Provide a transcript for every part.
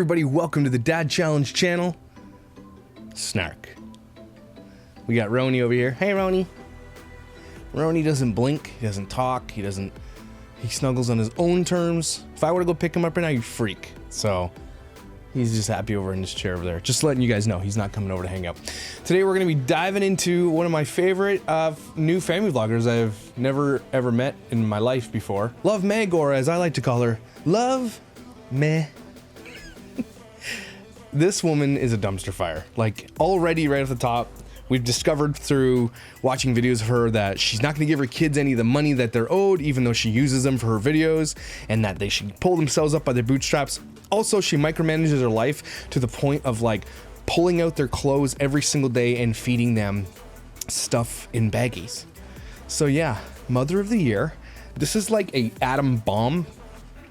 everybody, welcome to the Dad Challenge channel. Snark. We got Roni over here. Hey Roni. Roni doesn't blink, he doesn't talk, he snuggles on his own terms. If I were to go pick him up right now, you'd freak. So he's just happy over in his chair over there. Just letting you guys know, he's not coming over to hang out. Today we're gonna be diving into one of my favorite new family vloggers I've never ever met in my life before. Love Meg, or as I like to call her, Love Meh. This woman is a dumpster fire. Like, already right off the top, we've discovered through watching videos of her that she's not gonna give her kids any of the money that they're owed, even though she uses them for her videos, and that they should pull themselves up by their bootstraps. Also, she micromanages her life to the point of like pulling out their clothes every single day and feeding them stuff in baggies. So yeah, Mother of the Year. This is like a atom bomb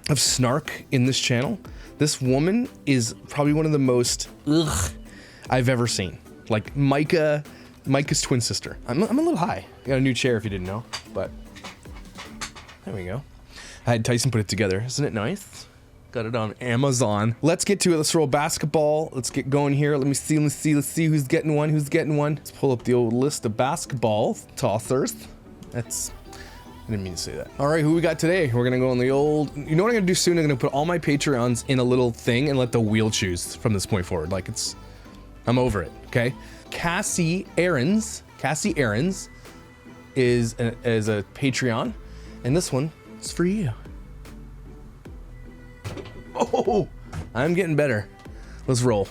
of snark in this channel. This woman is probably one of the most I've ever seen. Like Micah's twin sister. I'm a little high. Got a new chair if you didn't know, but there we go. I had Tyson put it together. Isn't it nice? Got it on Amazon. Let's get to it. Let's roll basketball. Let's get going here. Let's see who's getting one. Let's pull up the old list of basketball tossers. I didn't mean to say that. All right, who we got today? We're gonna go on the old, you know what I'm gonna do soon? I'm gonna put all my Patreons in a little thing and let the wheel choose from this point forward. Like I'm over it, okay? Cassie Aarons is a Patreon, and this one is for you. Oh, I'm getting better. Let's roll.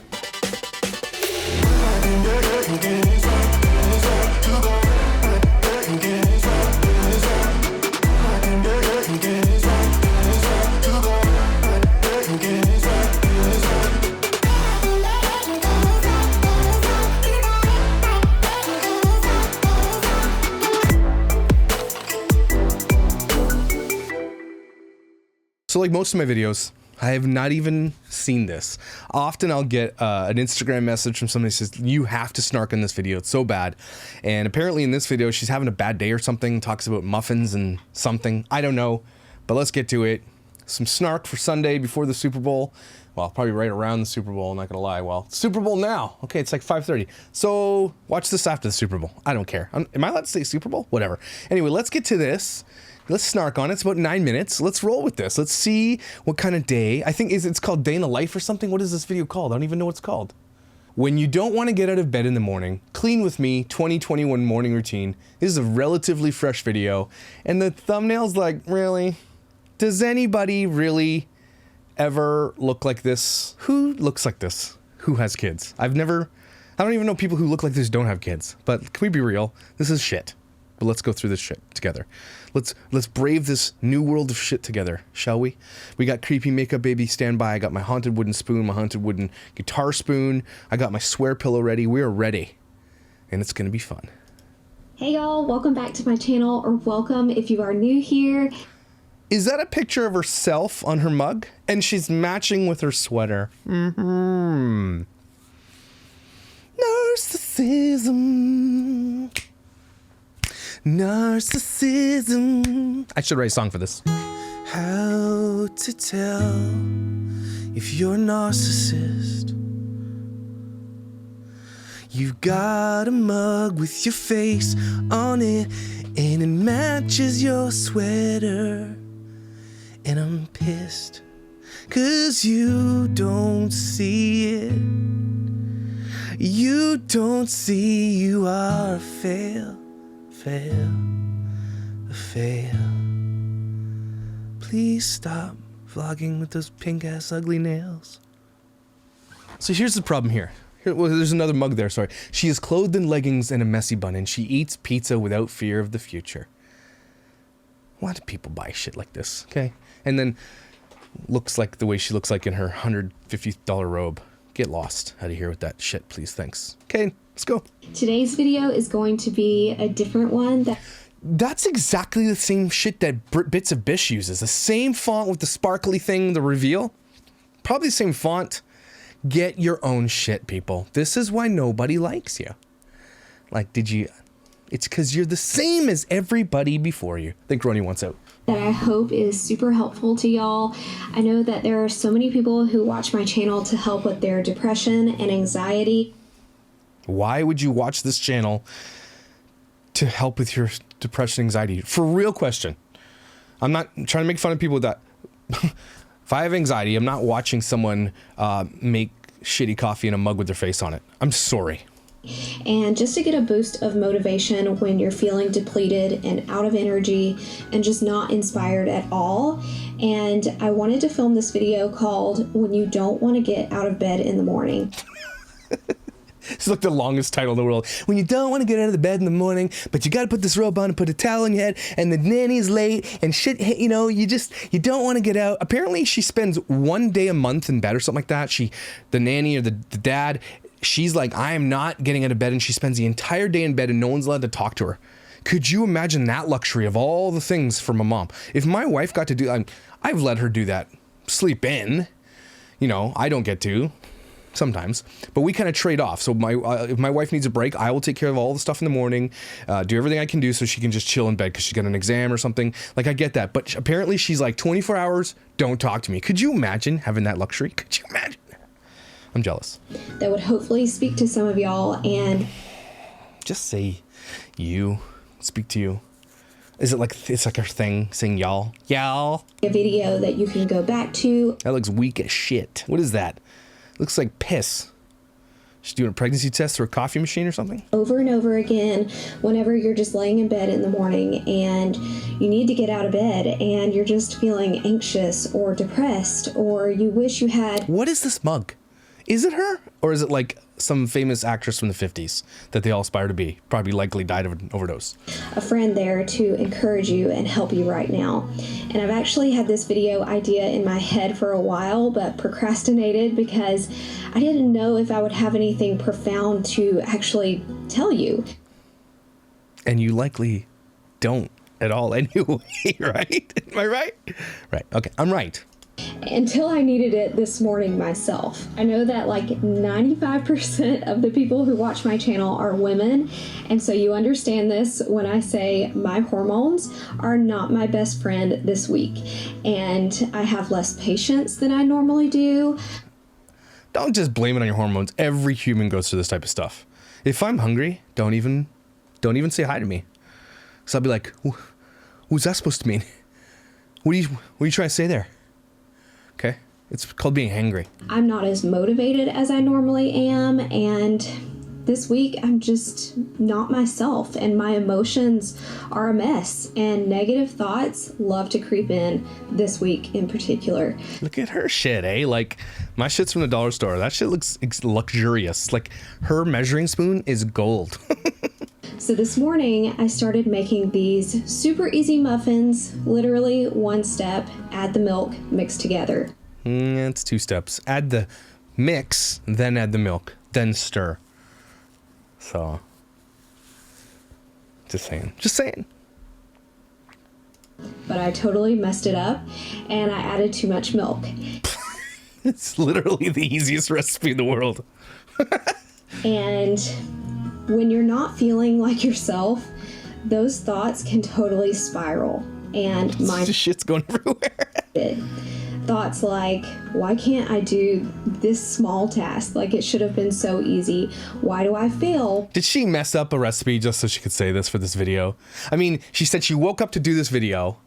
So like most of my videos, I have not even seen this. Often I'll get an Instagram message from somebody who says, you have to snark in this video, it's so bad. And apparently in this video, she's having a bad day or something, talks about muffins and something. I don't know, but let's get to it. Some snark for Sunday before the Super Bowl. Well, probably right around the Super Bowl, I'm not gonna lie. Well, Super Bowl now. Okay, it's like 5:30. So watch this after the Super Bowl. I don't care. Am I allowed to say Super Bowl? Whatever. Anyway, let's get to this. Let's snark on it. It's about 9 minutes. Let's roll with this. Let's see what kind of day. I think it's called Day in the Life or something. What is this video called? I don't even know what it's called. When you don't want to get out of bed in the morning, clean with me, 2021 morning routine. This is a relatively fresh video. And the thumbnail's like, really? Does anybody really ever look like this? Who looks like this? Who has kids? I don't even know people who look like this don't have kids. But can we be real? This is shit. But let's go through this shit together. Let's brave this new world of shit together, shall we? We got creepy makeup baby standby. I got my haunted wooden spoon, my haunted wooden guitar spoon. I got my swear pillow ready. We're ready. And it's gonna be fun. Hey y'all, welcome back to my channel, or welcome if you are new here. Is that a picture of herself on her mug? And she's matching with her sweater. Mm-hmm. Narcissism. Narcissism. I should write a song for this. How to tell if you're a narcissist? You've got a mug with your face on it, and it matches your sweater. And I'm pissed, 'cause you don't see it. You don't see you are a fail. Fail. Please stop vlogging with those pink ass ugly nails. So here's the problem here. Well, there's another mug there, sorry. She is clothed in leggings and a messy bun, and she eats pizza without fear of the future. Why do people buy shit like this, okay? And then looks like the way she looks like in her $150 robe. Get lost out of here with that shit, please, thanks. Okay, let's go. Today's video is going to be a different one. That's exactly the same shit that Bits of Bish uses. The same font with the sparkly thing, the reveal. Probably the same font. Get your own shit, people. This is why nobody likes you. Like, did you It's because you're the same as everybody before you. I think Ronnie wants out. That I hope is super helpful to y'all. I know that there are so many people who watch my channel to help with their depression and anxiety. Why would you watch this channel to help with your depression and anxiety? For real question. I'm not trying to make fun of people with that. If I have anxiety, I'm not watching someone make shitty coffee in a mug with their face on it. I'm sorry. And just to get a boost of motivation when you're feeling depleted and out of energy and just not inspired at all. And I wanted to film this video called When You Don't Want to Get Out of Bed in the Morning. It's like the longest title in the world. When you don't want to get out of the bed in the morning, but you got to put this robe on and put a towel on your head, and the nanny's late, and shit, you know, you don't want to get out. Apparently, she spends 1 day a month in bed or something like that. The nanny or the dad, she's like, I am not getting out of bed, and she spends the entire day in bed, and no one's allowed to talk to her. Could you imagine that luxury of all the things from a mom? If my wife got to do, I've let her do that, sleep in. You know, I don't get to. Sometimes, but we kind of trade off. So if my wife needs a break, I will take care of all the stuff in the morning, do everything I can do so she can just chill in bed because she's got an exam or something. Like, I get that, but apparently she's like 24 hours, don't talk to me. Could you imagine having that luxury? Could you imagine? I'm jealous. That would hopefully speak to some of y'all and just say you, speak to you. Is it like, it's like our thing, saying y'all? Y'all. A video that you can go back to. That looks weak as shit. What is that? Looks like piss. She's doing a pregnancy test through a coffee machine or something? Over and over again, whenever you're just laying in bed in the morning and you need to get out of bed and you're just feeling anxious or depressed or you wish you had... What is this mug? Is it her? Or is it like some famous actress from the 50s that they all aspire to be? Probably likely died of an overdose. A friend there to encourage you and help you right now. And I've actually had this video idea in my head for a while, but procrastinated because I didn't know if I would have anything profound to actually tell you. And you likely don't at all anyway, right? Am I right? Right. Okay, I'm right. Until I needed it this morning myself. I know that like 95% of the people who watch my channel are women, and so you understand this when I say my hormones are not my best friend this week, and I have less patience than I normally do. Don't just blame it on your hormones. Every human goes through this type of stuff. If I'm hungry, don't even say hi to me. So I'll be like, what's that supposed to mean? What are you trying to say there? Okay, it's called being hangry. I'm not as motivated as I normally am, and this week I'm just not myself, and my emotions are a mess, and negative thoughts love to creep in this week in particular. Look at her shit, eh? Like, my shit's from the dollar store. That shit looks luxurious. Like, her measuring spoon is gold. So this morning, I started making these super easy muffins, literally one step, add the milk, mix together. It's 2 steps. Add the mix, then add the milk, then stir. So, just saying. But I totally messed it up, and I added too much milk. It's literally the easiest recipe in the world. And when you're not feeling like yourself, those thoughts can totally spiral. And my shit's going everywhere. Thoughts like, why can't I do this small task? Like, it should have been so easy. Why do I fail? Did she mess up a recipe just so she could say this for this video? I mean, she said she woke up to do this video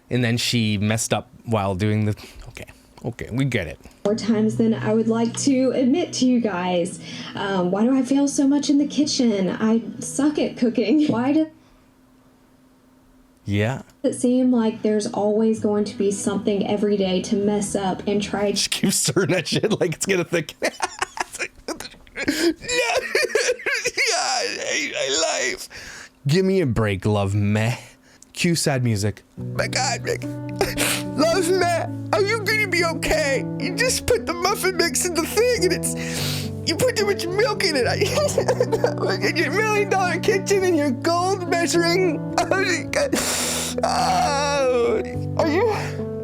and then she messed up while doing the... Okay, we get it. More times than I would like to admit to you guys. Why do I fail so much in the kitchen? I suck at cooking. Why does it seem like there's always going to be something every day to mess up and try? She keeps stirring that shit like it's gonna thicken. Life. Give me a break, love me. Cue sad music. My God, Rick. Love me. Are you gonna be okay? You just put the muffin mix in the thing and you put too much milk in it. In your $1 million kitchen and your gold measuring. Oh, are you?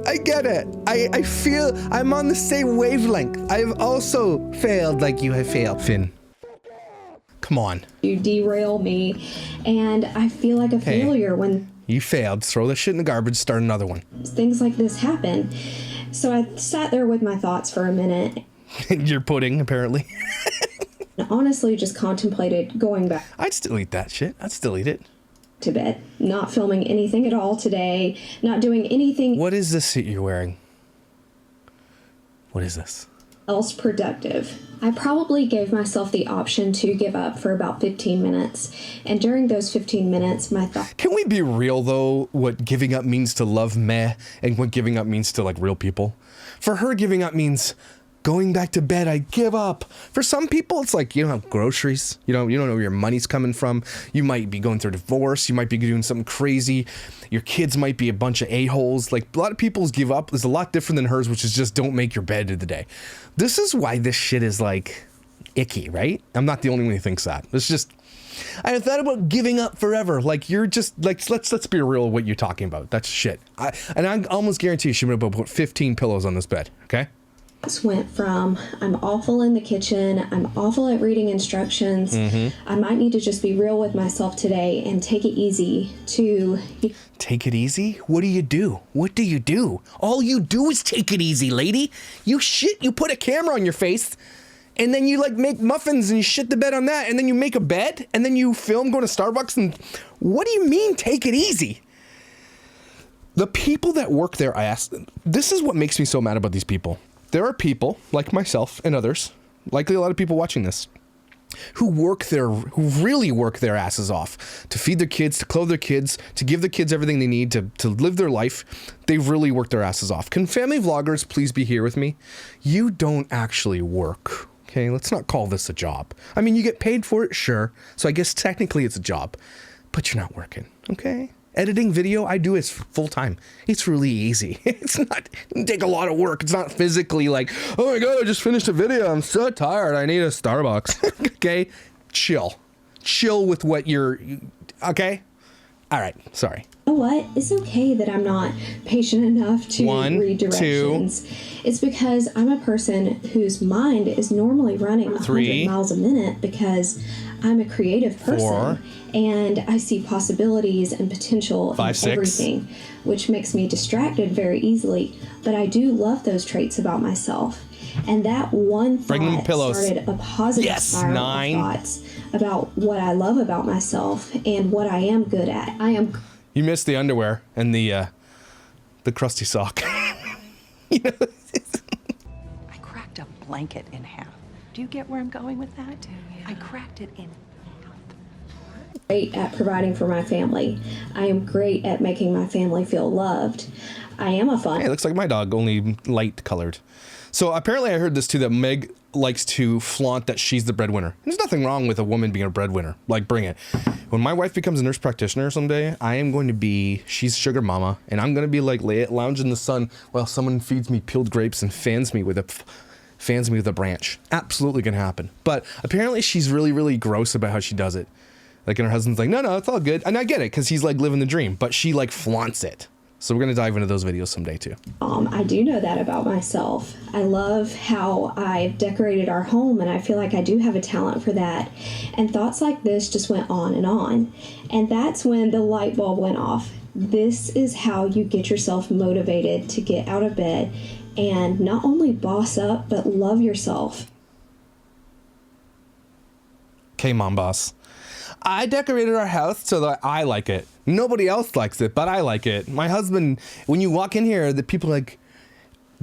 I get it. I feel I'm on the same wavelength. I've also failed like you have failed, Finn. Come on. You derail me, and I feel like a failure when you failed. Throw this shit in the garbage, start another one. Things like this happen. So I sat there with my thoughts for a minute. Your pudding, apparently. And honestly just contemplated going back. I'd still eat that shit. I'd still eat it. To bed. Not filming anything at all today. Not doing anything. What is this that you're wearing? What is this? Else productive. I probably gave myself the option to give up for about 15 minutes. And during those 15 minutes, my thought. Can we be real, though, what giving up means to love meh and what giving up means to, like, real people? For her, giving up means going back to bed. I give up. For some people, it's like you don't have groceries. You don't know where your money's coming from. You might be going through a divorce. You might be doing something crazy. Your kids might be a bunch of a-holes. Like, a lot of people's give up is a lot different than hers, which is just don't make your bed of the day. This is why this shit is, like, icky, right? I'm not the only one who thinks that. It's just, I thought about giving up forever. Like, you're just, like, let's be real with what you're talking about. That's shit. I almost guarantee you she would have put 15 pillows on this bed, okay? Went from I'm awful in the kitchen, I'm awful at reading instructions, I might need to just be real with myself today and take it easy to... Take it easy? What do you do? What do you do? All you do is take it easy, lady. You put a camera on your face, and then you like make muffins and you shit the bed on that, and then you make a bed, and then you film going to Starbucks, and what do you mean take it easy? The people that work there, this is what makes me so mad about these people. There are people like myself and others, likely a lot of people watching this, who really work their asses off to feed their kids, to clothe their kids, to give their kids everything they need to live their life. They really work their asses off. Can family vloggers please be here with me? You don't actually work. Okay, let's not call this a job. I mean, you get paid for it, sure. So I guess technically it's a job, but you're not working. Okay. Editing video, I do it full time. It's really easy. It doesn't take a lot of work. It's not physically like, oh my God, I just finished a video. I'm so tired. I need a Starbucks. Okay. Chill with what okay. All right. Sorry. You know what? It's okay that I'm not patient enough to read directions. It's because I'm a person whose mind is normally running 100 miles a minute because I'm a creative person and I see possibilities and potential in everything, which makes me distracted very easily. But I do love those traits about myself. And that one thought started a positive spiral of thoughts about what I love about myself and what I am good at. You missed the underwear and the crusty sock. You know? I cracked a blanket in half. Do you get where I'm going with that? I cracked it in half. Great at providing for my family. I am great at making my family feel loved. I am a fun. Hey, it looks like my dog, only light colored. So apparently I heard this too, that Meg likes to flaunt that she's the breadwinner. There's nothing wrong with a woman being a breadwinner. Like, bring it. When my wife becomes a nurse practitioner someday, I am going to be, she's sugar mama, and I'm going to be like lounge in the sun while someone feeds me peeled grapes and fans me with a branch. Absolutely gonna happen. But apparently she's really, really gross about how she does it. Like, and her husband's like, no, it's all good. And I get it, because he's like living the dream, but she like flaunts it. So we're going to dive into those videos someday too. I do know that about myself. I love how I've decorated our home, and I feel like I do have a talent for that. And thoughts like this just went on. And that's when the light bulb went off. This is how you get yourself motivated to get out of bed and not only boss up, but love yourself. Okay, mom boss. I decorated our house so that I like it. Nobody else likes it, but I like it. My husband, when you walk in here, the people are like,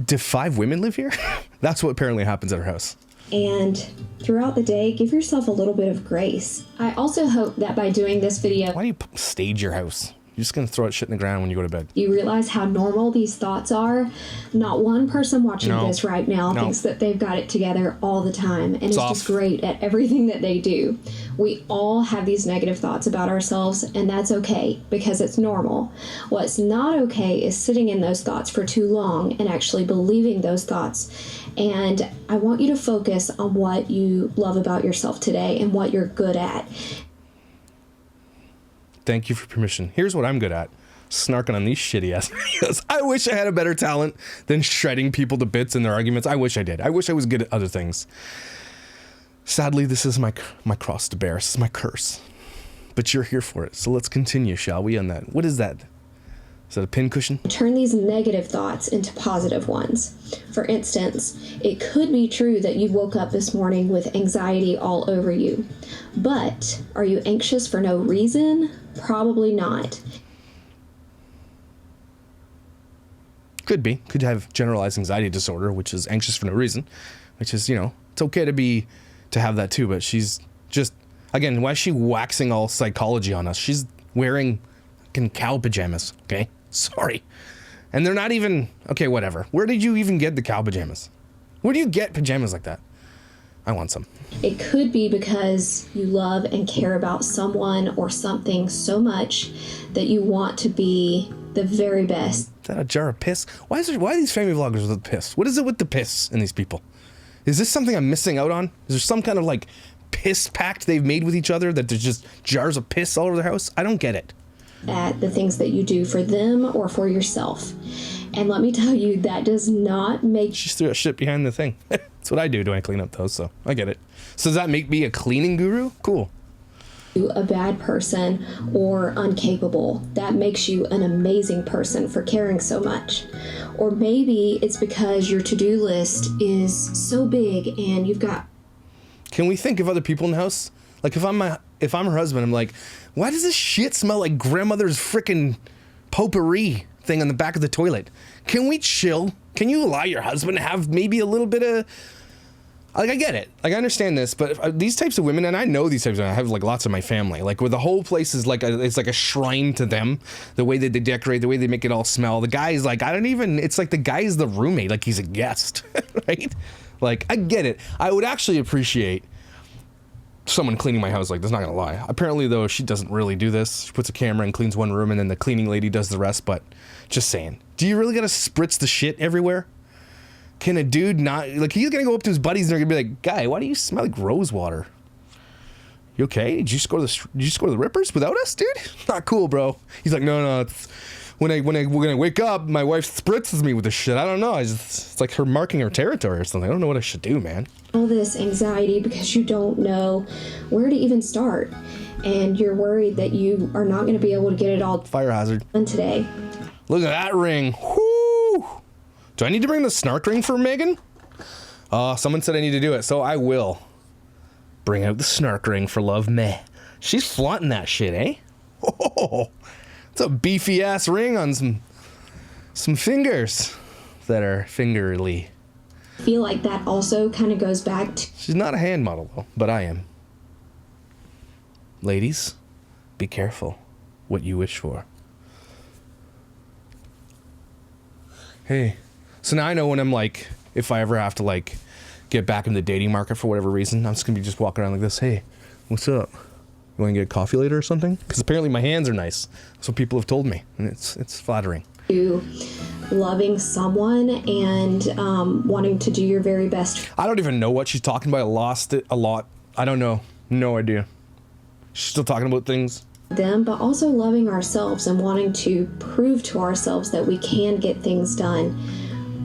do 5 women live here? That's what apparently happens at our house. And throughout the day, give yourself a little bit of grace. I also hope that by doing this video... Why do you stage your house? You're just going to throw that shit in the ground when you go to bed. You realize how normal these thoughts are. Not one person watching this right now thinks that they've got it together all the time and is just great at everything that they do. We all have these negative thoughts about ourselves, and that's okay because it's normal. What's not okay is sitting in those thoughts for too long and actually believing those thoughts. And I want you to focus on what you love about yourself today and what you're good at. Thank you for permission. Here's what I'm good at. Snarking on these shitty ass videos. I wish I had a better talent than shredding people to bits in their arguments. I wish I did. I wish I was good at other things. Sadly, this is my cross to bear. This is my curse. But you're here for it. So let's continue, shall we, on that? What is that? Is that a pincushion? Turn these negative thoughts into positive ones. For instance, it could be true that you woke up this morning with anxiety all over you. But are you anxious for no reason? Probably not. Could be. Could have generalized anxiety disorder, which is anxious for no reason. Which is, it's okay to have that too. But she's just, again, why is she waxing all psychology on us? She's wearing fucking cow pajamas, okay? Sorry. And they're not even, okay, whatever. Where did you even get the cow pajamas? Where do you get pajamas like that? I want some. It could be because you love and care about someone or something so much that you want to be the very best. Is that a jar of piss? Why are these family vloggers with piss? What is it with the piss in these people? Is this something I'm missing out on? Is there some kind of like piss pact they've made with each other that there's just jars of piss all over their house? I don't get it. At the things that you do for them or for yourself. And let me tell you, that does not make... She just threw that shit behind the thing. That's what I do when I clean up those, so I get it. So does that make me a cleaning guru? Cool. You a bad person or incapable. That makes you an amazing person for caring so much. Or maybe it's because your to-do list is so big and you've got... Can we think of other people in the house? Like if I'm her husband, I'm like, why does this shit smell like grandmother's frickin' potpourri thing on the back of the toilet? Can we chill? Can you allow your husband to have maybe a little bit of... Like, I get it. Like, I understand this, but these types of women, and I know these types of women, I have, like, lots of my family, like, where the whole place is, like, it's like a shrine to them, the way that they decorate, the way they make it all smell. The guy is, like, it's like the guy is the roommate, like he's a guest, right? Like, I get it. I would actually appreciate someone cleaning my house like this, not gonna lie. Apparently, though, she doesn't really do this. She puts a camera and cleans one room, and then the cleaning lady does the rest, but just saying. Do you really gotta spritz the shit everywhere? Can a dude not, like, he's gonna go up to his buddies and they're gonna be like, guy, why do you smell like rose water? You okay? Did you score the Rippers without us, dude? Not cool, bro. He's like, no, it's when I wake up, my wife spritzes me with this shit. I don't know. It's like her marking her territory or something. I don't know what I should do, man. All this anxiety because you don't know where to even start. And you're worried that you are not gonna be able to get it all Fire hazard done today. Look at that ring. Whoo! Do I need to bring the Snark ring for Megan? Someone said I need to do it, so I will. Bring out the Snark ring for love, meh. She's flaunting that shit, eh? Oh, it's a beefy ass ring on some fingers that are fingerly. I feel like that also kind of goes back to... She's not a hand model though, but I am. Ladies, be careful what you wish for. Hey. So now I know when I'm like, if I ever have to like get back in the dating market for whatever reason, I'm just gonna be just walking around like this. Hey, what's up? You want to get coffee later or something? Because apparently my hands are nice. That's what people have told me, and it's flattering. You loving someone and wanting to do your very best. I don't even know what she's talking about. I lost it a lot. I don't know. No idea. She's still talking about things. Them, but also loving ourselves and wanting to prove to ourselves that we can get things done.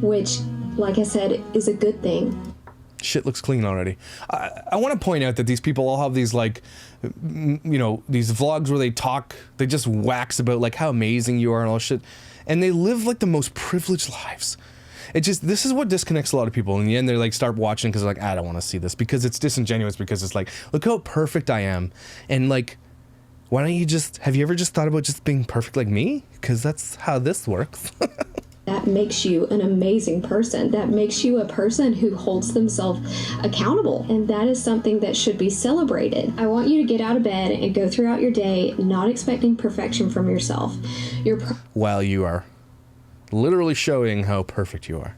Which, like I said, is a good thing. Shit looks clean already. I want to point out that these people all have these, like, these vlogs where they just wax about, like, how amazing you are and all shit. And they live, like, the most privileged lives. This is what disconnects a lot of people. In the end, they, like, start watching because they're like, I don't want to see this. Because it's disingenuous, because it's like, look how perfect I am. And, like, why don't you have you ever just thought about just being perfect like me? Because that's how this works. That makes you an amazing person. That makes you a person who holds themselves accountable. And that is something that should be celebrated. I want you to get out of bed and go throughout your day not expecting perfection from yourself. While you are literally showing how perfect you are.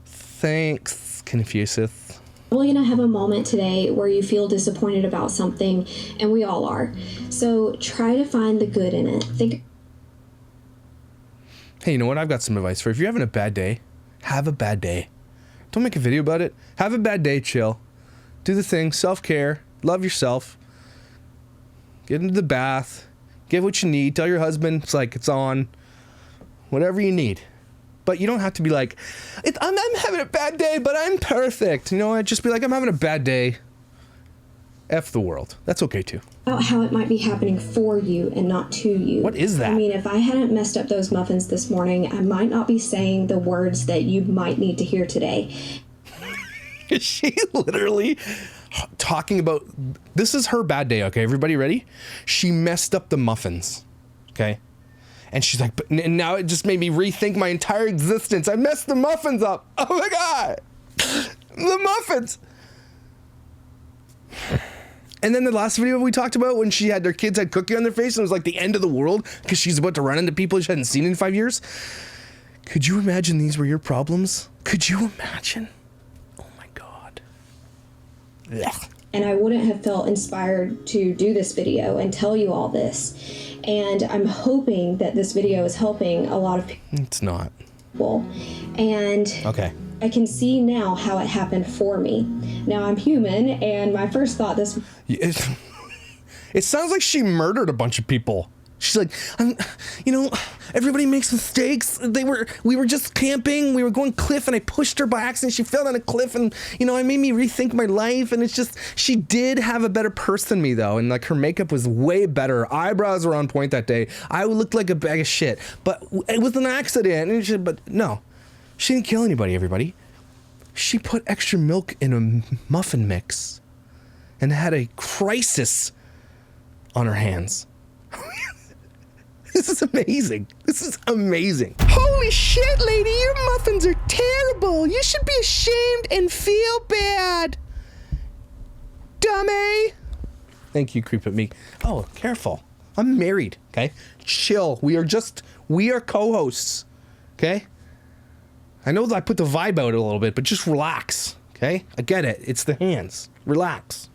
Thanks, Confucius. Probably gonna have a moment today where you feel disappointed about something, and we all are. So try to find the good in it. Hey, you know what? I've got some advice for you. If you're having a bad day, have a bad day. Don't make a video about it. Have a bad day, chill. Do the thing, self-care, love yourself. Get into the bath, get what you need, tell your husband it's on, whatever you need. But you don't have to be like, I'm having a bad day, but I'm perfect. You know what? Just be like, I'm having a bad day. F the world. That's okay too. About how it might be happening for you and not to you. What is that? I mean, if I hadn't messed up those muffins this morning, I might not be saying the words that you might need to hear today. She literally talking about, this is her bad day, okay? Everybody ready? She messed up the muffins, okay? And she's like, but and now it just made me rethink my entire existence. I messed the muffins up. Oh my God. The muffins. And then the last video we talked about when she had their kids had cookie on their face and it was like the end of the world because she's about to run into people she hadn't seen in 5 years. Could you imagine these were your problems? Could you imagine? Oh my God. Ugh. And I wouldn't have felt inspired to do this video and tell you all this. And I'm hoping that this video is helping a lot of people. It's not. And okay. I can see now how it happened for me. Now I'm human, and my first thought this... It sounds like she murdered a bunch of people. She's like, you know, everybody makes mistakes. We were just camping. We were going cliff, and I pushed her by accident. She fell down a cliff, and you know, it made me rethink my life. And it's just, she did have a better purse than me, though, and like her makeup was way better. Her eyebrows were on point that day. I looked like a bag of shit, but it was an accident. And but no, she didn't kill anybody. Everybody, she put extra milk in a muffin mix, and had a crisis on her hands. This is amazing. This is amazing. Holy shit, lady, your muffins are terrible. You should be ashamed and feel bad. Dummy. Thank you, creep at me. Oh, careful. I'm married, okay? Chill. We are co-hosts, okay? I know that I put the vibe out a little bit, but just relax, okay? I get it. It's the hands. Relax.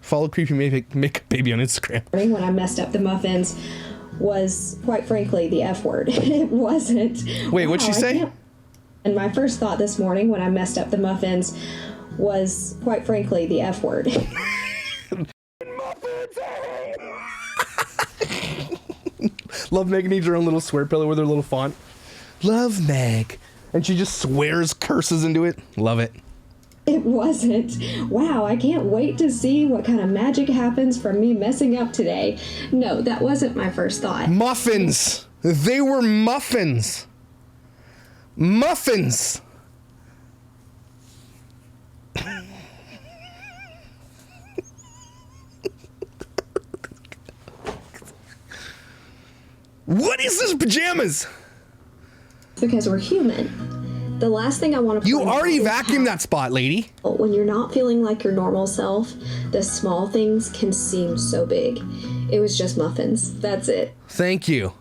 Follow Creepy Makeup Baby on Instagram. When I messed up the muffins was, quite frankly, the F word. It wasn't. Wait, what'd she say? And my first thought this morning when I messed up the muffins was, quite frankly, the F word. Love Meg needs her own little swear pillow with her little font. Love Meg. And she just swears curses into it. Love it. It wasn't. Wow, I can't wait to see what kind of magic happens from me messing up today. No, that wasn't my first thought. Muffins. They were muffins. Muffins. What is this pajamas? Because we're human. The last thing I want to... You already vacuumed that spot, lady. When you're not feeling like your normal self, the small things can seem so big. It was just muffins. That's it. Thank you.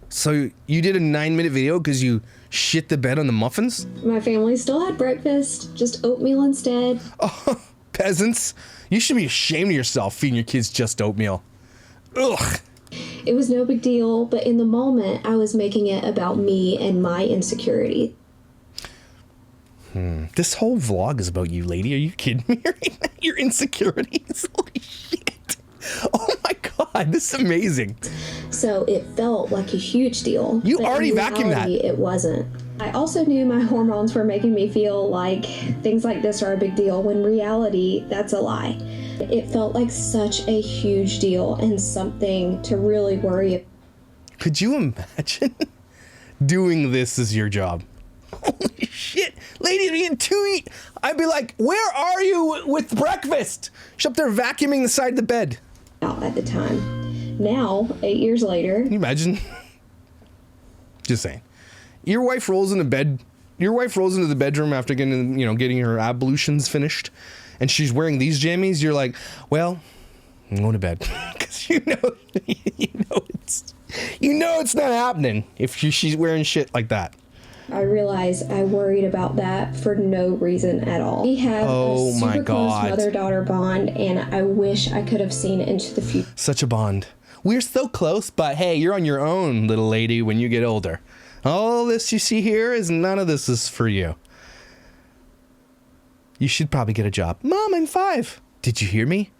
So you did a 9-minute video because you shit the bed on the muffins? My family still had breakfast, just oatmeal instead. Oh, peasants. You should be ashamed of yourself feeding your kids just oatmeal. Ugh. It was no big deal, but in the moment, I was making it about me and my insecurity. This whole vlog is about you, lady. Are you kidding me? Your insecurities. Holy shit. Oh my God, this is amazing. So it felt like a huge deal. You already vacuumed that. It wasn't. I also knew my hormones were making me feel like things like this are a big deal, when reality, that's a lie. It felt like such a huge deal and something to really worry about. Could you imagine doing this as your job? Holy shit. Lady, we need to eat. I'd be like, where are you with breakfast? She's up there vacuuming the side of the bed. At the time. Now, 8 years later. Can you imagine? Just saying. Your wife rolls into bed. Your wife rolls into the bedroom after getting her ablutions finished, and she's wearing these jammies. You're like, well, I'm going to bed, because you know it's not happening if she's wearing shit like that. I realized I worried about that for no reason at all. We have a super close mother-daughter bond, and I wish I could have seen into the future. Such a bond. We're so close, but hey, you're on your own, little lady, when you get older. All this you see here none of this is for you. You should probably get a job. Mom, I'm 5. Did you hear me?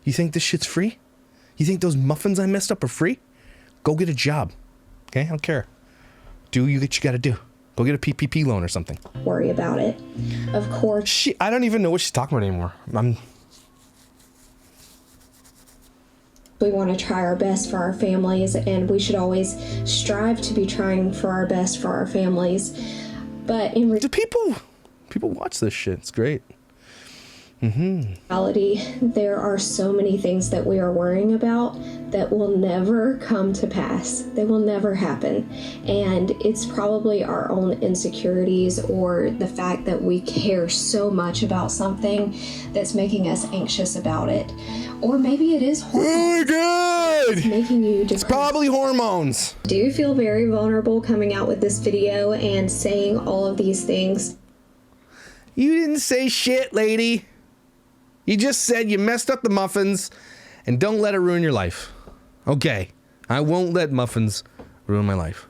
You think this shit's free? You think those muffins I messed up are free? Go get a job. Okay, I don't care. Do what you gotta do. Go get a PPP loan or something. Worry about it. Of course. I don't even know what she's talking about anymore. We want to try our best for our families, and we should always strive to be trying for our best for our families. But in Do people watch this shit? It's great. reality, there are so many things that we are worrying about that will never come to pass. They will never happen. And it's probably our own insecurities or the fact that we care so much about something that's making us anxious about it. Or maybe it is hormones. Oh my god! It's making you It's depressed. probably hormones. Do you feel very vulnerable coming out with this video and saying all of these things? You didn't say shit, lady. You just said you messed up the muffins and don't let it ruin your life. Okay, I won't let muffins ruin my life.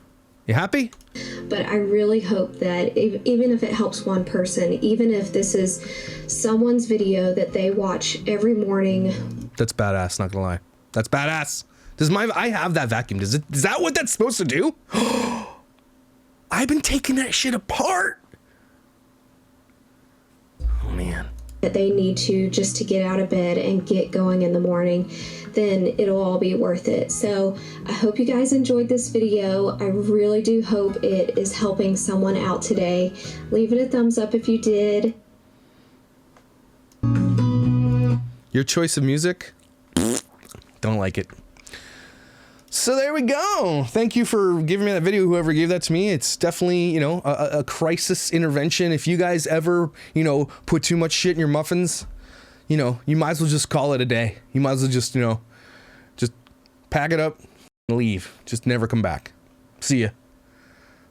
You happy? But I really hope that even if it helps one person, even if this is someone's video that they watch every morning. That's badass, not gonna lie. That's badass. I have that vacuum. Is that what that's supposed to do? I've been taking that shit apart. Oh man. That they need to just to get out of bed and get going in the morning, then it'll all be worth it. So I hope you guys enjoyed this video. I really do hope it is helping someone out today. Leave it a thumbs up if you did. Your choice of music? Don't like it. So there we go. Thank you for giving me that video, whoever gave that to me. It's definitely, you know, a crisis intervention. If you guys ever, you know, put too much shit in your muffins, you know, you might as well just call it a day. You might as well just, you know, just pack it up and leave. Just never come back. See ya.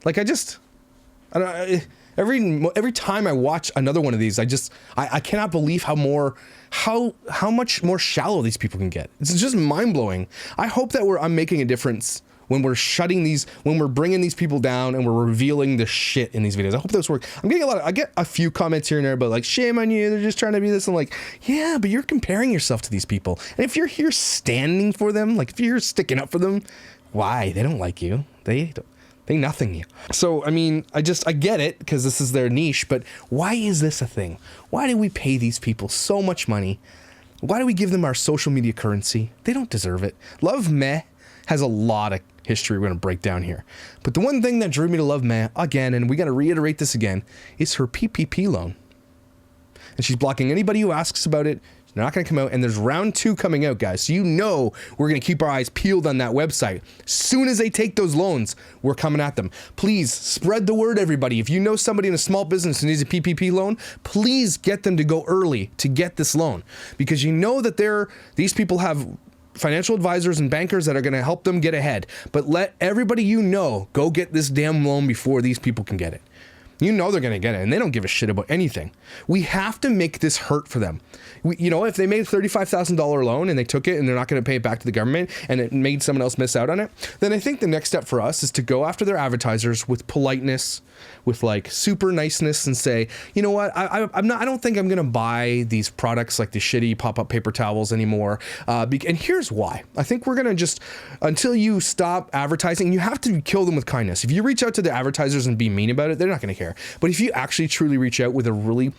Like I don't, every time I watch another one of these, I cannot believe how much more shallow these people can get. It's just mind blowing. I hope that I'm making a difference when we're when we're bringing these people down and we're revealing the shit in these videos. I hope this works. I get a few comments here and there, but like, shame on you. They're just trying to be this. I'm like, yeah, but you're comparing yourself to these people. And if you're here standing for them, like if you're sticking up for them, why? They don't like you. They nothing you. So, I mean, I get it because this is their niche, but why is this a thing? Why do we pay these people so much money? Why do we give them our social media currency? They don't deserve it. Love Meh has a lot of history we're going to break down here. But the one thing that drew me to Love Meh, again, and we got to reiterate this again, is her PPP loan. And she's blocking anybody who asks about it. They're not going to come out, and there's round 2 coming out, guys. So you know we're going to keep our eyes peeled on that website. As soon as they take those loans, we're coming at them. Please spread the word, everybody. If you know somebody in a small business who needs a PPP loan, please get them to go early to get this loan, because you know that these people have financial advisors and bankers that are going to help them get ahead. But let everybody you know go get this damn loan before these people can get it. You know they're going to get it, and they don't give a shit about anything. We have to make this hurt for them. You know, if they made a $35,000 loan and they took it and they're not going to pay it back to the government and it made someone else miss out on it, then I think the next step for us is to go after their advertisers with politeness, with like super niceness, and say, you know what, I don't think I'm going to buy these products like the shitty pop-up paper towels anymore. And here's why. I think we're going to just, until you stop advertising, you have to kill them with kindness. If you reach out to the advertisers and be mean about it, they're not going to care. But if you actually truly reach out with a really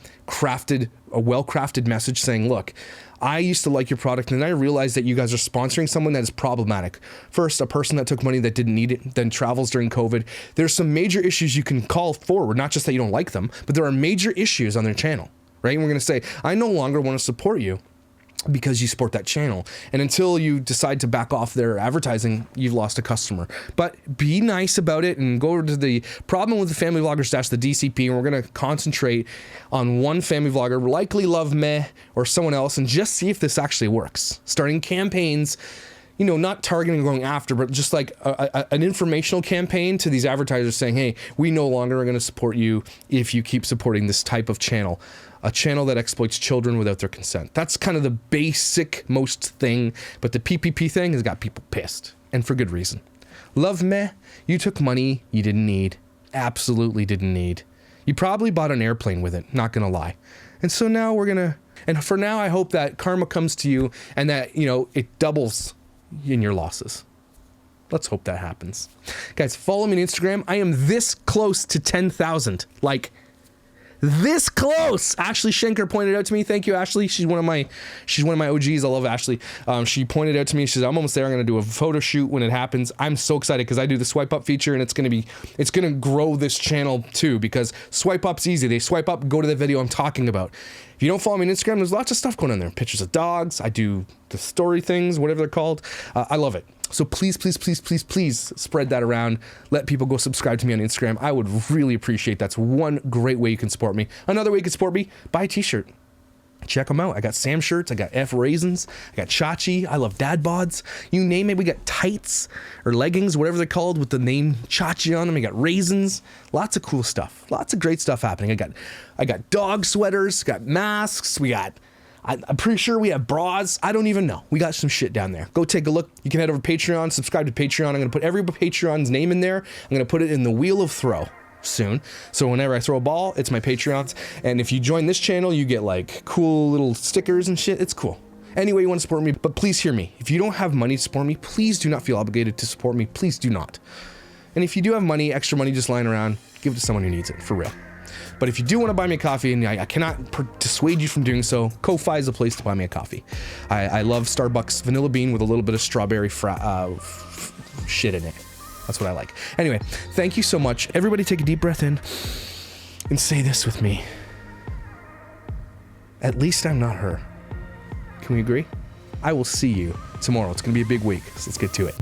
well-crafted message saying, look, I used to like your product and then I realized that you guys are sponsoring someone that is problematic. First, a person that took money that didn't need it, then travels during COVID. There's some major issues you can call forward, not just that you don't like them, but there are major issues on their channel, right? And we're going to say, I no longer want to support you because you support that channel. And until you decide to back off their advertising, you've lost a customer. But be nice about it and go to the problem with the family vloggers dash the DCP, and we're going to concentrate on one family vlogger, likely Love Meh or someone else, and just see if this actually works. Starting campaigns, you know, not targeting and going after, but just like an informational campaign to these advertisers saying, hey, we no longer are going to support you if you keep supporting this type of channel. A channel that exploits children without their consent. That's kind of the basic most thing, but the PPP thing has got people pissed, and for good reason. Love Meh, you took money you didn't need, absolutely didn't need. You probably bought an airplane with it, not gonna lie. And so now and for now I hope that karma comes to you and that, you know, it doubles in your losses. Let's hope that happens. Guys, follow me on Instagram. I am this close to 10,000. Like, this close. Ashley Schenker pointed out to me. Thank you, Ashley. She's one of my OGs. I love Ashley. She pointed out to me. She says, I'm almost there. I'm going to do a photo shoot when it happens. I'm so excited because I do the swipe up feature, and it's going to grow this channel too, because swipe up's easy. They swipe up, go to the video I'm talking about. If you don't follow me on Instagram, there's lots of stuff going on there. Pictures of dogs. I do the story things, whatever they're called. I love it. So please, please, please, please, please spread that around. Let people go subscribe to me on Instagram. I would really appreciate that. That's one great way you can support me. Another way you can support me, buy a t-shirt. Check them out. I got Sam shirts. I got F Raisins. I got Chachi. I love dad bods. You name it. We got tights or leggings, whatever they're called, with the name Chachi on them. We got raisins. Lots of cool stuff. Lots of great stuff happening. I got dog sweaters. Got masks. I'm pretty sure we have bras. I don't even know. We got some shit down there. Go take a look. You can head over to Patreon. Subscribe to Patreon. I'm going to put every Patreon's name in there. I'm going to put it in the wheel of throw soon, so whenever I throw a ball, it's my Patreons. And if you join this channel, you get like cool little stickers and shit. It's cool. Anyway, you want to support me, but please hear me. If you don't have money to support me, please do not feel obligated to support me. Please do not. And if you do have money, extra money just lying around, give it to someone who needs it, for real. But if you do want to buy me a coffee, and I cannot dissuade you from doing so, Ko-Fi is a place to buy me a coffee. I love Starbucks vanilla bean with a little bit of strawberry shit in it. That's what I like. Anyway, thank you so much. Everybody take a deep breath in and say this with me. At least I'm not her. Can we agree? I will see you tomorrow. It's going to be a big week, so let's get to it.